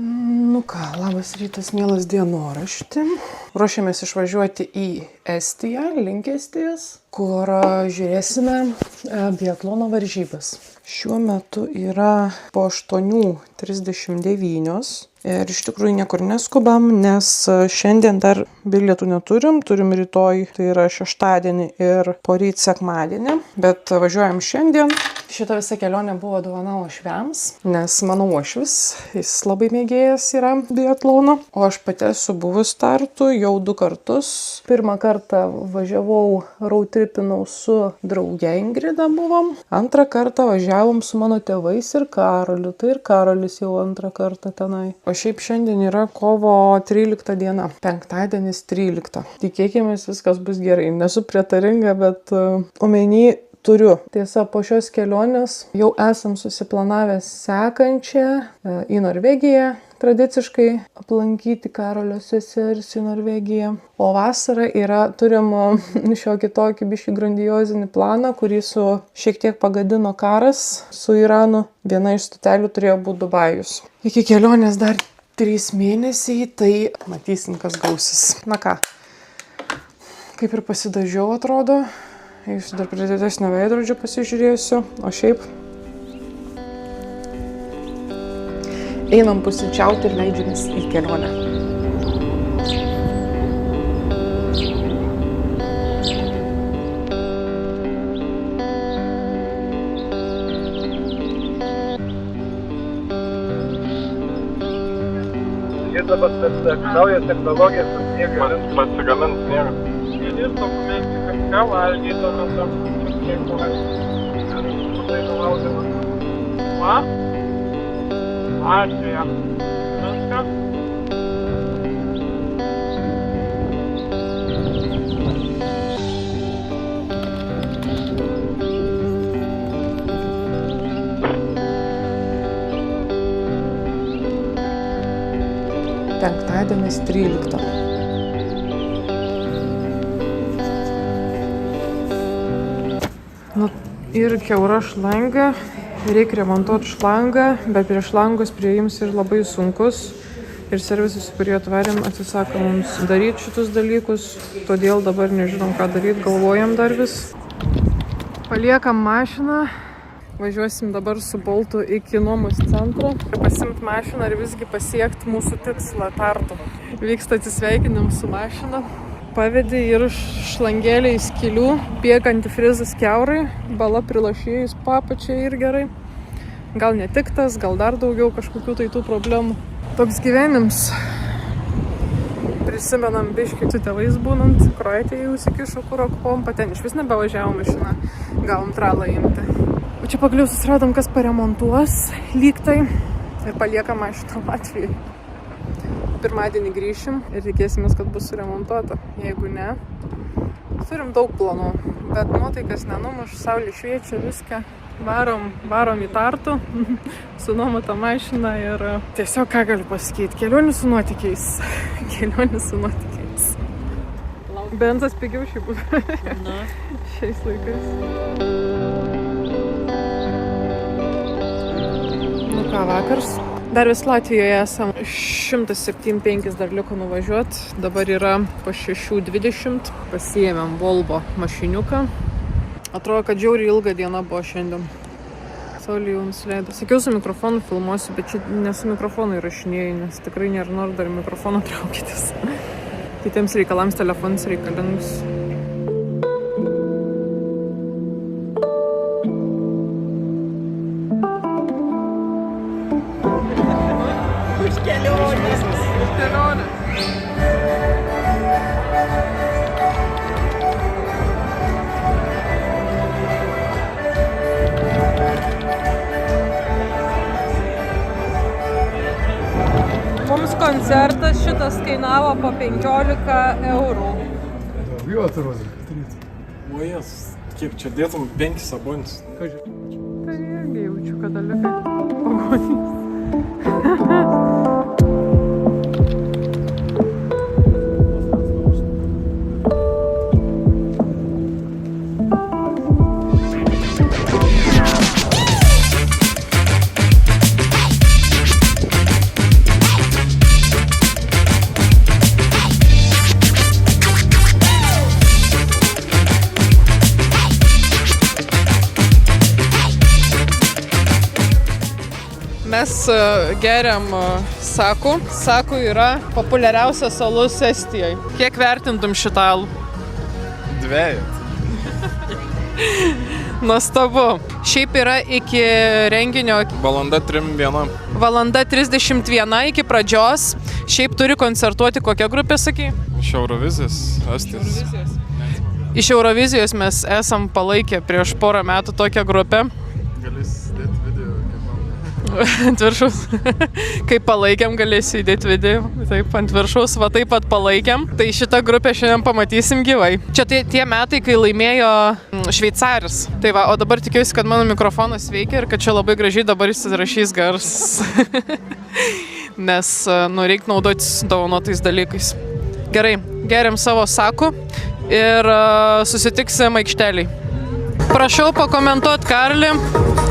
Nu ką, labas rytas, mielas dienorašti. Ruošiamės išvažiuoti į Estiją, link Estijos, kur žiūrėsime biatlono varžybas. Šiuo metu yra po 8:39 ir iš tikrųjų niekur neskubam, nes šiandien dar bilietų turim rytoj, tai yra šeštadienį ir poryt sekmadienį, bet važiuojam šiandien. Šita visa kelionė buvo dovana uošviams, nes mano uošvis, jis labai mėgėjas yra biatlono, o aš pati esu buvus startu jau 2 kartus. Pirmą kartą važiavau roadtripinau su drauge Ingrida buvom, antrą kartą važiavom su mano tėvais ir Karoliu, tai ir Karolis jau antrą kartą tenai. O šiaip šiandien yra kovo 13 diena, penktadienis 13. Tikėkimės viskas bus gerai, nesu prietaringa, bet omeny turiu. Tiesa, po šios kelionės jau esam susiplanavę sekančią į Norvegiją, tradiciškai aplankyti Karolio seseris į Norvegiją. O vasarą turim šiokį tokį biškį grandiozinį planą, kurį šiek tiek pagadino karas su Iranu. Viena iš stotelių turėjo būti Dubajus. Iki kelionės dar 3 mėnesiai, tai matysim, kas gausis. Na ką, kaip ir pasidažiau atrodo. Jūs dar prie didesnio veidrodžio pasižiūrėsiu, o šiaip einam pusryčiauti ir leidžiamės į kelionę. Jis dabar naujas technologijas pasigamint sniegą. Ir dokumentika, ką valgyti, tuomet tam šiek tai nulaudimą. Va? Ačiū. Viskas? Penktadienis 13. Ir kiaura šlanga, reikia remontuoti šlangą, bet prie šlangos prieims ir labai sunkus. Ir servisas, kurį atvarėm, atsisako mums daryti šitus dalykus, todėl dabar nežinom, ką daryti, galvojam dar vis. Paliekam mašiną, važiuosim dabar su Boltu iki nuomos centro. Pasimti mašiną ir visgi pasiekti mūsų tikslą Tartu. Vyksta atsisveikinimas su mašina. Pavedė ir šlangėliai skilių, pieka antifrizas kiaurai, bala prilašėjus papačiai ir gerai. Gal ne tik tas, gal dar daugiau kažkokių tai tų problemų. Toks gyvenims. Prisimenam biškį su tėvais būnant, Kroatija jau įsikišo kuro pompą, ten iš vis nebevažiavo mašiną, gavom tralą imti. O čia pagaliau susiradom, kas paremontuos lygtai ir paliekam mašiną Latvijai. Pirmadienį grįšim ir tikėsimės, kad bus suremontuota. Jeigu ne, turim daug planų, bet nuotaikas nenumuš, saulė šviečia, viską. Varom į Tartu su nuomota mašina ir tiesiog ką galiu pasakyti, kelionė su nuotykiais. Kelionė su nuotykiais. Benzas pigiau šiaip bus šiais laikais. Nu ką, vakars. Dar vis Latvijoje esam 175 dar liko nuvažiuoti, dabar yra po 6:20, pasiėmėm Volvo mašiniuką. Atrodo, kad žiauriai ilga diena buvo šiandien. Saulė jau nusileido. Sakiau, su mikrofonu filmuosiu, bet čia nesu mikrofoną įrašinėjau, nes tikrai nėra nors dar mikrofoną traukytis. Kitiems reikalams telefonas reikalingus. Mums koncertas šitas kainavo po 15 eurų. Jo atrodo, kad ryt. O jas, kiek čia dėtum 5 sabonis? Tai irgi jaučiu, kad dalykai pagonys. Mes geriam Saku. Saku yra populiariausias alus Estijoje. Kiek vertintum šitą alų? 2. Nuostabu. Šiaip yra iki renginio Valanda 3:01. valanda 31 iki pradžios. Šiaip turi koncertuoti kokia grupė, sakai? Iš Eurovizijos, Estijos. Iš Eurovizijos mes esam palaikę prieš porą metų tokią grupę. Gali įsidėti video, kaip man. Ant viršaus. Kaip palaikėm, galėsiu įdėti video. Taip, ant viršaus, va taip pat palaikėm. Tai šitą grupę šiandien pamatysim gyvai. Čia tie metai, kai laimėjo Šveicaris. Tai va, o dabar tikiuosi, kad mano mikrofonas veikia ir kad čia labai gražiai dabar įsirašys garsas. Nes, reikia naudotis dovanotais dalykais. Gerai, geriam savo Saku ir susitiksim aikšteliai. Prašau pakomentuot, Karli,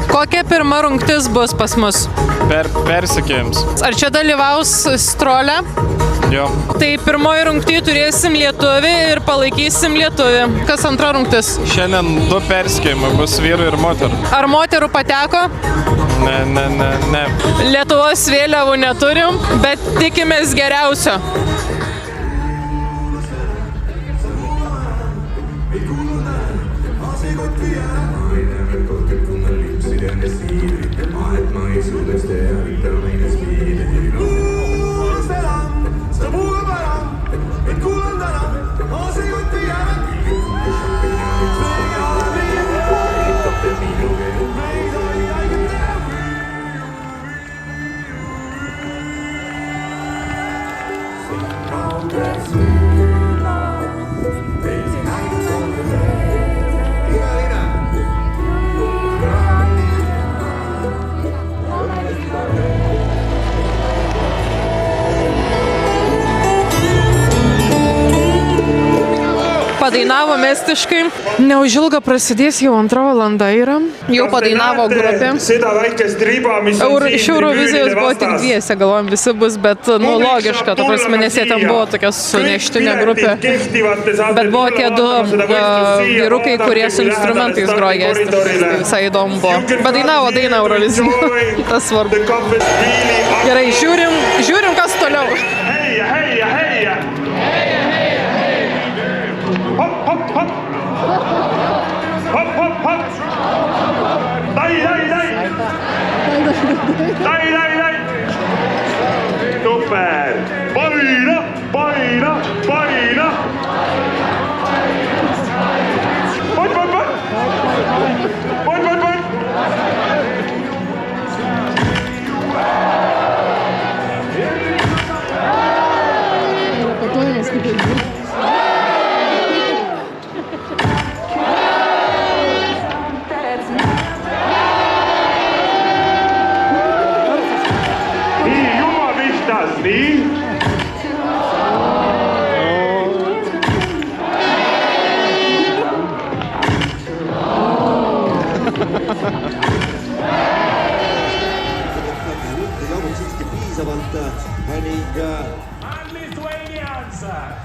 kokia pirma rungtis bus pas mus? Persikėjams. Ar čia dalyvaus Strolė? Jo. Tai pirmoji rungtį turėsim lietuvį ir palaikysim lietuvį. Kas antra rungtis? Šiandien 2 persikėjimai bus vyrų ir moterų. Ar moterų pateko? Ne. Lietuvos vėliavų neturim, bet tikimės geriausio. Padainavom estiškai. Neužilgo prasidės, jau 2 valanda yra. Jau padainavo grupė. Iš Eurovizijos buvo tik 2, galvojom visi bus, bet logiška, ta prasme, nes jie ten buvo tokia suneštinė grupė. Bet buvo tie 2 vyrukai, kurie su instrumentais groja estiškai. Tai visai įdomu buvo. Padainavo dainą Eurovizijos. Tas svarbu. Gerai, žiūrim kas toliau. Super! Paina! Point!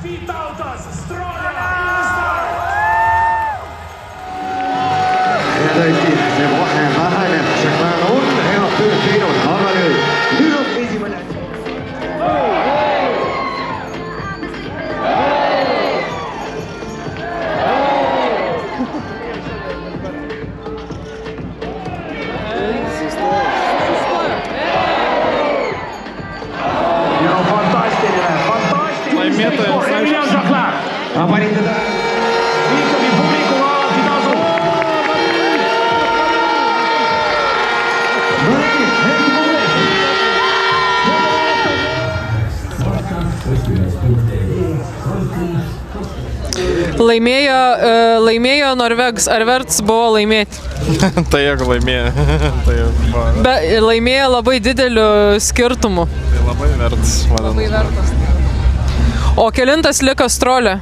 Vytautas Strolė. Ja tõesti, see vahe väheneb, see päev on head tööd teinud, aga nüüd on esimene. Laimėjo Norvegas. Ar verts buvo laimėti? Tai jeigu laimėjo. Laimėjo labai dideliu skirtumu. Tai labai vertas. Labai vertas. O kelintas liko Strolė?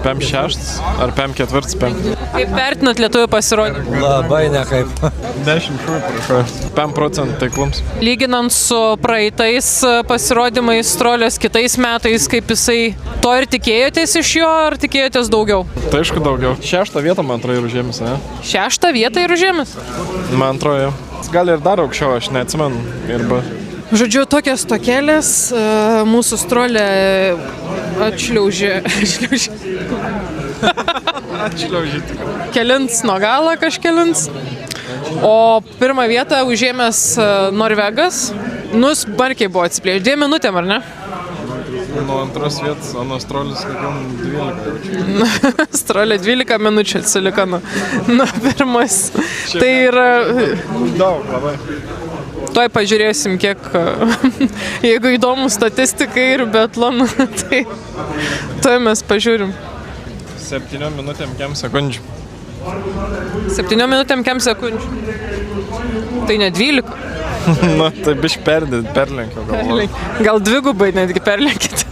PM6 ar PM4, Kaip vertinat lietuvių pasirodymą? Labai nekaip. 10 šūvių prašau. PM% taiklums. Lyginant su praeitais pasirodymais Trolės kitais metais, kaip jisai, to ir tikėjotės iš jo, ar tikėjotės daugiau? Tai aišku daugiau. 6 vietą, man atrodo, ir užėmęs, ne? 6 vietą ir užėmęs? Man atrodo, gal ir dar aukščiau, aš neatsimenu. Žodžiu, tokios tokėlės mūsų Strolė atšliaužė. Kelins nuo galo kažkelins. O pirmą vietą užėmęs Norvegas. Smarkiai buvo atsiplėšę. 2 minutėm, ar ne? Nuo antros vietos, o nuo Strolis kokiam 12. Strolė 12 minučių atsiliko nuo pirmas. Tai yra... Daug labai. Tuoj pažiūrėsim, kiek, jeigu įdomu statistikai ir biatlonų, tai tuoj mes pažiūrim. 7 minutėm kem sekundžių. 7 minutėm kem sekundžių. Tai ne 12. Na, tai bišk perlenkiau galvoju. Gal dvigubai netgi perlenkite.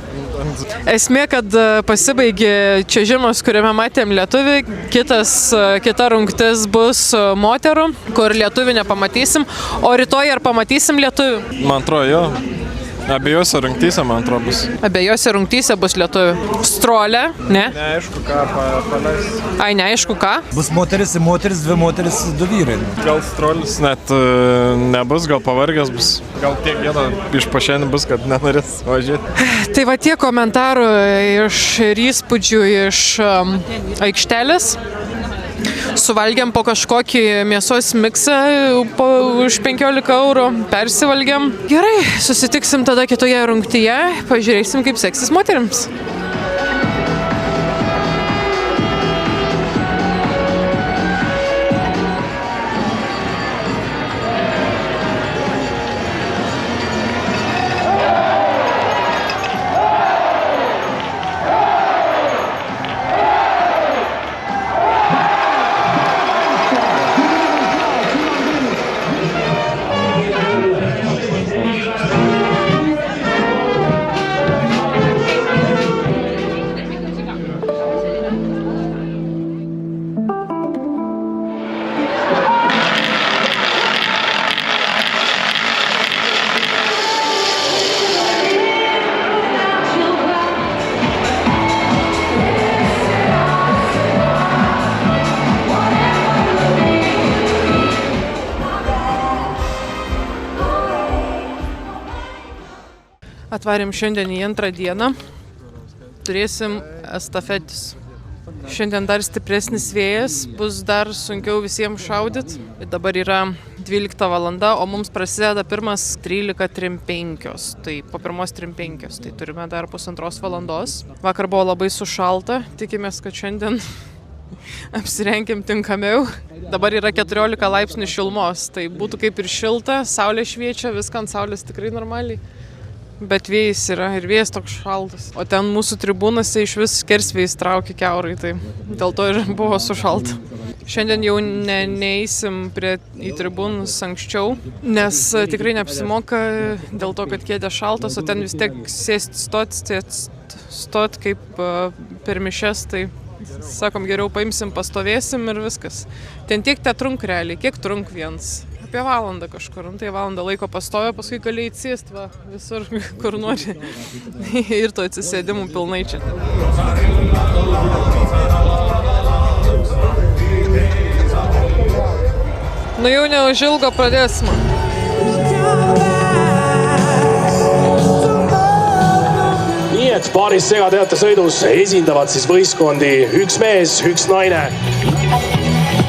Esmė, kad pasibaigė čiuožimas, kuriame matėm lietuvį, kita rungtis bus moterų, kur lietuvį nepamatysim, o rytoj ar pamatysim lietuvį? Man atrodo, jo. Abiejose rungtyse, man atrodo, bus. Abiejose rungtyse bus lietuvių. Strolė, ne? Neaišku, ką paleis. Ai, neaišku, ką? Bus moteris, 2 moteris, 2 vyrai. Gal Strolis net nebus, gal pavargęs bus. Gal tiek gėda iš pašienį bus, kad nenorės važiuoti. Tai va tiek komentarų ir įspūdžių iš aikštelės. Suvalgėm po kažkokį mėsos miksą už 15 eurų, persivalgėm. Gerai, susitiksim tada kitoje rungtyje, pažiūrėsim, kaip seksis moterims. Atvarėm šiandien į 2 dieną. Turėsim estafetis. Šiandien dar stipresnis vėjas, bus dar sunkiau visiems šaudyti. Dabar yra 12 valanda, o mums prasideda pirmas 13:35. Tai po pirmos 13:35, tai turime dar 1,5 valandos. Vakar buvo labai sušalta, tikimės, kad šiandien apsirenkim tinkamiau. Dabar yra 14 laipsnių šilumos, tai būtų kaip ir šilta, saulė šviečia, viską ant saulės tikrai normaliai. Bet vėjas yra ir vėjas toks šaltas. O ten mūsų tribūnose iš vis skersvėjais traukia kiaurai, tai dėl to ir buvo sušalta. Šiandien jau neeisim į tribūnus anksčiau, nes tikrai neapsimoka dėl to, kad kėdė šaltos, o ten vis tiek sėsti stot kaip per mišes, tai sakom, geriau paimsim, pastovėsim ir viskas. Ten tiek te trunk realiai, kiek trunk vienas? Apie valandą kažkur, tai valandą laiko pastovė, paskui gali įsėsti va, visur, kur nori. Ir to atsisėdimų pilnai čia. Nu jau neužilgo pradėsim. Nii et paaris segateate sõidus esindavad siis võistkondi üks mees, üks naine.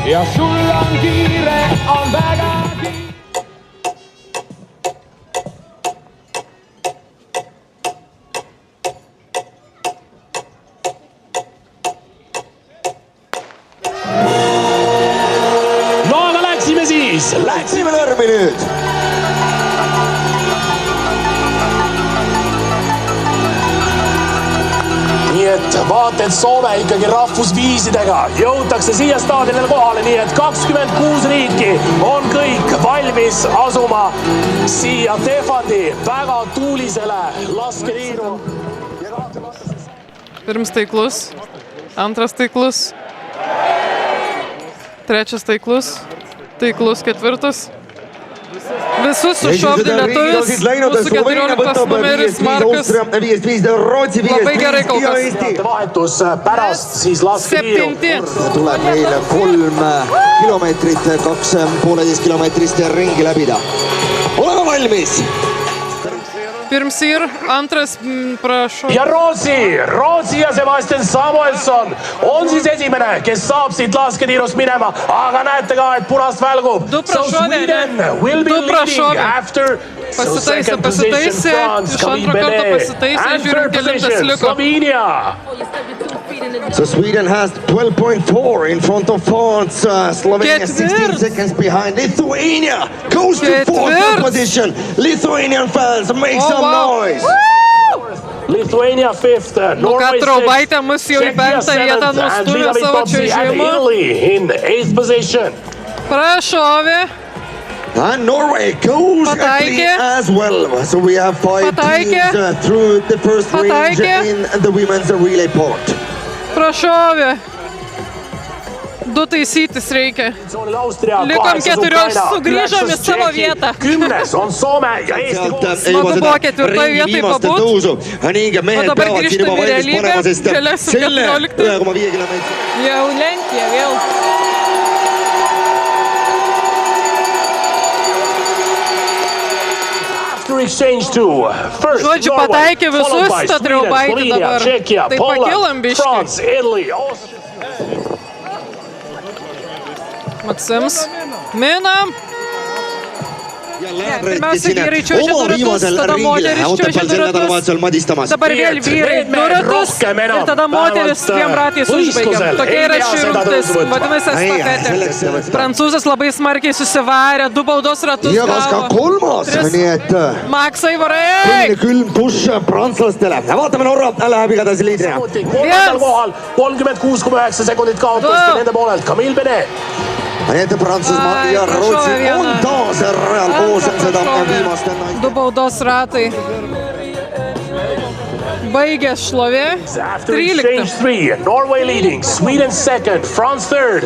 Ja sul on kiire, on väga kiire. No aga läksime siis, läksime lärmi nüüd. Nii et vaata, et Soome ikkagi rahvusviisidega jõutakse siia staadionile kohale, nii et 26 riiki on kõik valmis asuma siia Tehvandi väga tuulisele lasketiiru. Pirms taiklus. Antras taiklus. Trečias taiklus. Taiklus ketvirtas. Visus sušokdė lietuvis. Mūsų 14 numeris Markas. Labai gerai kol kas. Vahetus pärast siis laskeviiru. 7. Tuleb meil 3 kilomeetrit, 2,5 kilomeetrist ringi läbida. Oleme valmis! Pirms ir antras, prašau. Ja Rootsi ja Sebastian Samuelson on siis esimene, kes saab siit lasketiirust minema, aga näete ka, et punast välgub. So Sweden will be leading after second position France, Camille Benet, and third position Slovenia. So Sweden has 12.4 in front of France, Slovenia 16 seconds behind. Lithuania goes to fourth position. Lithuanian fans, make some noise. Lithuania fifth, Norway sixth, Czechia seventh, and Lina Vitozzi and Italy in eighth position. Prašovė. And Norway goes as well. So we have 5 teams through the first range in the women's relay part. Prašovė. 2 taisytis reikia. Likom 4, sugrįžom į savo vietą. 10 on Soome ja Eesti koos. Smagu buvo 4 vietai pabūt. O dabar grįžtam į realybę. Keliasim 14. Jau Lenkija vėl. Žodžiu, pataikė visus, tą triaubaitį dabar. Tai pakilom biškį. Maksims. Minam. Pirmiausia, vyrai čiuožė 2 ratus, tada moteris čiuožė 2 ratus. Dabar vėl vyrai 2 ratus ir tada moteris 2 ratais užbaigė. Tokia yra ši rungtis, vadinasi estafetė. Prancūzas labai smarkiai susivarė, 2 baudos ratus gavo. 3. Maksai varai! Külm push prantslastele. Vaatame Norra läheb igatahes liidrina. 36,9 sekundit kaotust nende poolelt. Camille Benet. Nii et Prantsusmaa ja Rootsi on taas real koos seda viimast. 2 baudos ratai. Baigė šlovė. 13. Norway leading, Sweden second, France third.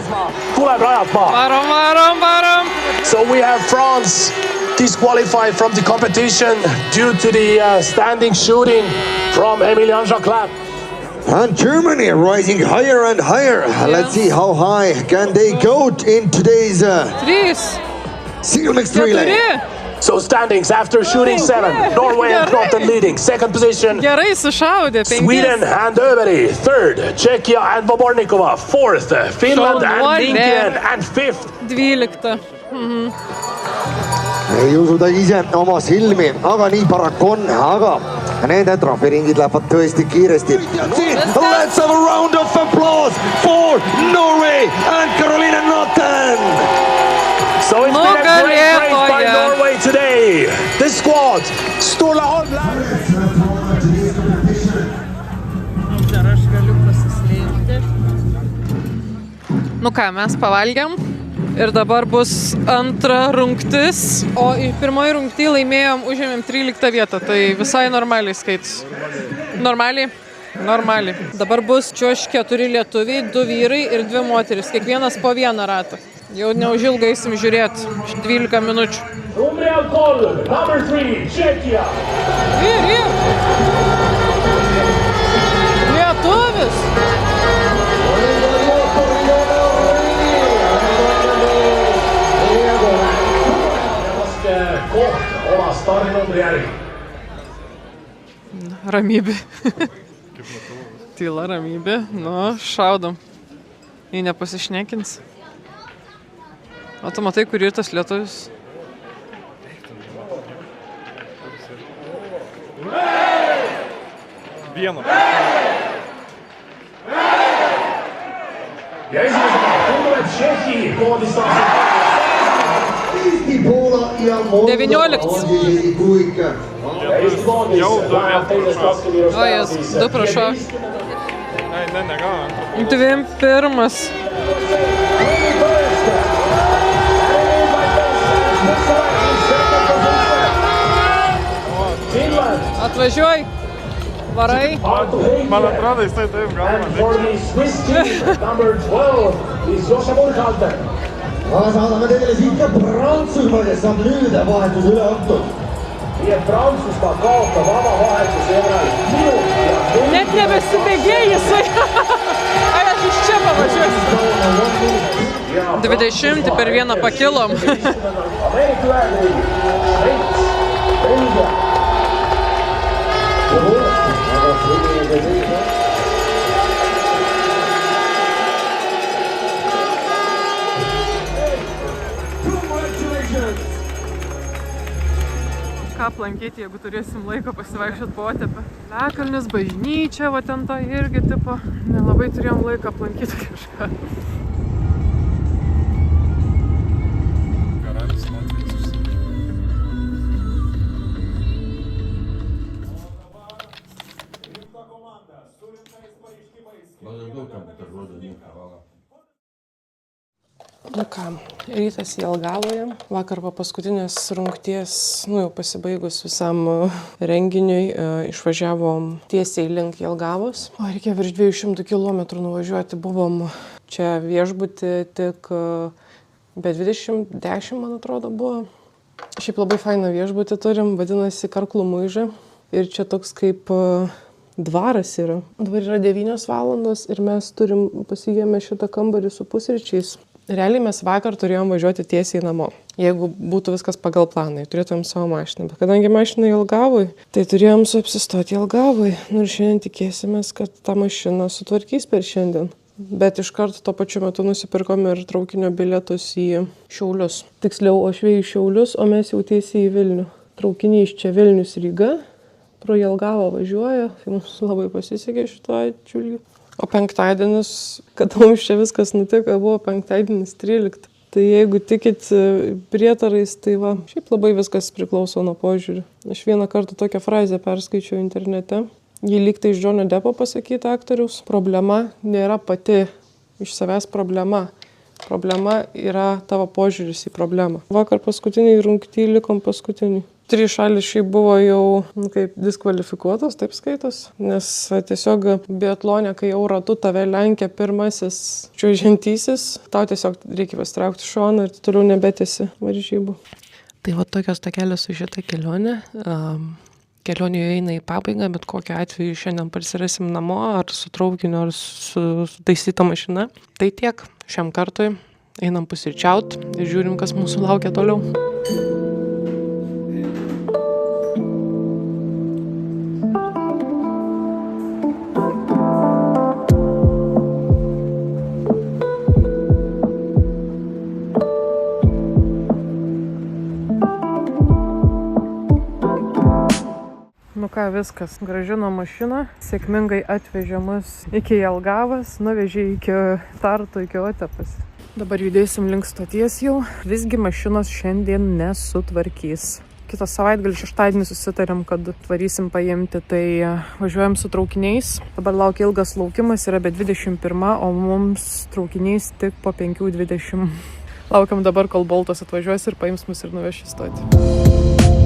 Tuleb rajalt maa. Varom. So we have France disqualified from the competition due to the standing shooting from Emilian Jacquelin. And Germany rising higher and higher. Let's see how high can they go in today's single mixed relay. So standings after shooting 7. Norway and Knoten leading. Second position. Gerai sušaudė. 5. Sweden and Överi. Third. Czechia and Vobornikova. Fourth. Finland and Linkinen. And fifth. 12. Ei usuda ise oma silmi, aga nii paraku on, aga nende trahviringid lähevad tõesti kiiresti. Let's have a round of applause for Norway and Carolina Knoten! So it's been a great race by Norway today. The squad, Sturla Holmland. Dar aš galiu pasislėpti. Nu ką, mes pavalgiam. Ir dabar bus antra rungtis, o į pirmoji rungtį laimėjom, užėmėm 13 vietą, tai visai normaliai skaits. Normaliai. Dabar bus čiuoš 4 lietuviai, 2 vyrai ir 2 moteris, kiekvienas po 1 ratą. Jau neužilgai eisim žiūrėti, 12 minučių. Number 3, Czechia. Lietuvis! Oma stardinumbri järgi. Ramybė. Tyla, ramybė. Nu, šaudom. Jei nepasišnekins. O tu matai, kur yra tas lietuvis? Vieno. Ja esimesena tuleb Tšehhi koodistantsel. 19. O jas, 2 prašau. Ne, 21. Atvažiuoj. Varai. Man atrodo, jisai taip galima. aga saadame teile siit ka Prantsusmaa, kes saab nüüd vahetus üle antud. Nii et Prantsusmaa kaotab avavahetuse järel minut ja Net nebesibėgė jisai. Aš iš čia pavažiuosiu. 20 per vieną pakilom. Ameerika Ühendriigid, Šveits, Belgia. Ką aplankyti, jeigu turėsim laiko pasivaikščiot po Otepę. Lekalnis, bažnyčia, va ten to irgi tipo. Nelabai turėjom laiką aplankyti kažką. Nu ką, rytas Jelgavoje. Vakar po paskutinės rungties, jau pasibaigus visam renginiui, išvažiavom tiesiai link Jelgavos. O reikėjo virš 200 km nuvažiuoti. Buvom čia viešbuty tik be 10, man atrodo, buvo. Šiaip labai fainą viešbutį turim, vadinasi Karklų Muiža. Ir čia toks kaip dvaras yra. Dabar yra 9 valandos ir mes pasigėmę šitą kambarį su pusryčiais. Realiai mes vakar turėjom važiuoti tiesiai namo. Jeigu būtų viskas pagal planą, turėtumėm savo mašiną. Bet kadangi mašina Jelgavoj, tai turėjom apsistoti Jelgavoj. Nu ir šiandien tikėsimės, kad tą mašiną sutvarkys per šiandien. Bet iš karto tuo pačiu metu nusipirkom ir traukinio bilietus į Šiaulius. Tiksliau, Ošvėjų Šiaulius, o mes jau tiesiai į Vilnių. Traukiniai iš čia Vilnius Ryga, pro Jelgavą važiuoja. Tai mums labai pasisekė šituo atžvilgiu. O penktadienis, kada mums čia viskas nutiko, buvo penktadienis 13. Tai jeigu tikit prietarais, tai va, šiaip labai viskas priklauso nuo požiūrių. Aš vieną kartą tokią frazę perskaičiau internete. Ji lyg tai iš Johnio Deppo pasakyta aktoriaus. Problema nėra pati iš savęs problema. Problema yra tavo požiūris į problemą. Vakar paskutiniai rungtyje likom paskutiniai. 3 šalys šiaip buvo jau kaip diskvalifikuotos, taip skaitos, nes tiesiog biatlone, kai jau ratu tave lenkia pirmasis čiuožiantysis, tau tiesiog reikia pastraukti šoną ir toliau nebetesi varžybų. Tai va tokios takelės su šitą kelionę. Kelionė jau eina į pabaigą, bet kokiu atveju šiandien parsirasim namo, ar su traukiniu, ar su taisyta mašina. Tai tiek šiam kartui. Einam pusryčiaut ir žiūrim, kas mūsų laukia toliau. Nu ką, viskas. Grąžino mašiną, sėkmingai atvežė mus iki Jelgavos, nuvežė iki Tartu, iki Otepės. Dabar judėsim link stoties jau. Visgi mašinos šiandien nesutvarkys. Kitą savaitgalį šeštadienį susitarėm, kad tvarysim paimti, tai važiuojam su traukiniais. Dabar laukia ilgas laukimas, yra be 21, o mums traukiniais tik po 5:20. Laukiam dabar, kol Boltas atvažiuos ir paims mus ir nuveš į stotį.